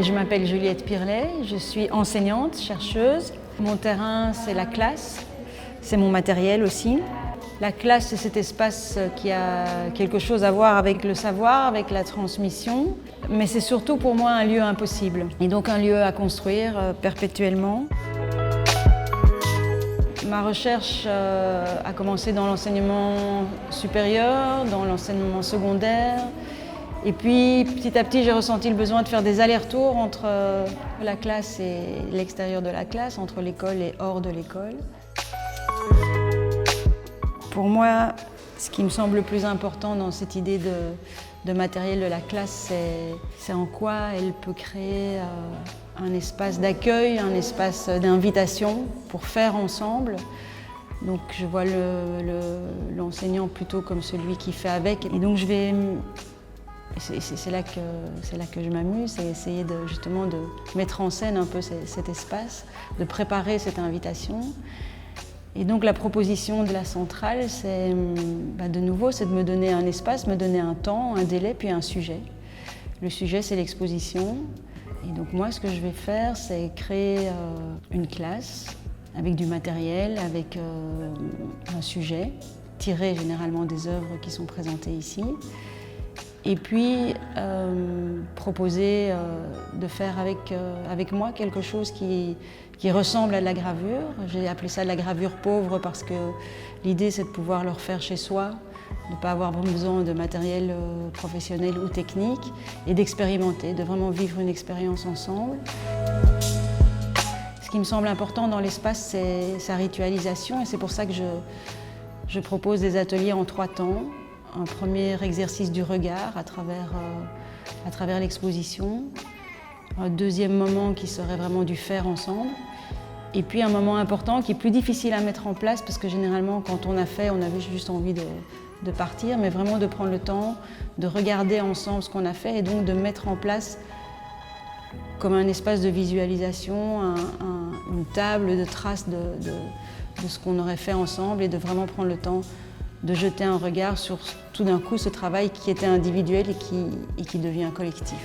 Je m'appelle Juliette Pirlet, je suis enseignante, chercheuse. Mon terrain, c'est la classe, c'est mon matériel aussi. La classe, c'est cet espace qui a quelque chose à voir avec le savoir, avec la transmission, mais c'est surtout pour moi un lieu impossible, et donc un lieu à construire perpétuellement. Ma recherche a commencé dans l'enseignement supérieur, dans l'enseignement secondaire, et puis petit à petit j'ai ressenti le besoin de faire des allers-retours entre la classe et l'extérieur de la classe, entre l'école et hors de l'école. Pour moi, ce qui me semble le plus important dans cette idée de matériel de la classe, c'est en quoi elle peut créer un espace d'accueil, un espace d'invitation pour faire ensemble. Donc je vois l'enseignant plutôt comme celui qui fait avec. Et donc c'est là que je m'amuse, c'est essayer justement de mettre en scène un peu cet espace, de préparer cette invitation. Et donc la proposition de la centrale, c'est de nouveau, c'est de me donner un espace, me donner un temps, un délai, puis un sujet. Le sujet, c'est l'exposition. Et donc moi, ce que je vais faire, c'est créer une classe avec du matériel, avec un sujet, tiré généralement des œuvres qui sont présentées ici. Et puis proposer de faire avec moi quelque chose qui ressemble à de la gravure. J'ai appelé ça de la gravure pauvre parce que l'idée c'est de pouvoir le refaire chez soi, de ne pas avoir besoin de matériel professionnel ou technique et d'expérimenter, de vraiment vivre une expérience ensemble. Ce qui me semble important dans l'espace, c'est sa ritualisation et c'est pour ça que je propose des ateliers en 3 temps. Un premier exercice du regard à travers l'exposition, un deuxième moment qui serait vraiment du faire ensemble, et puis un moment important qui est plus difficile à mettre en place parce que généralement quand on a fait, on avait juste envie de partir, mais vraiment de prendre le temps de regarder ensemble ce qu'on a fait et donc de mettre en place comme un espace de visualisation, une table de traces de ce qu'on aurait fait ensemble et de vraiment prendre le temps de jeter un regard sur tout d'un coup ce travail qui était individuel et qui devient collectif.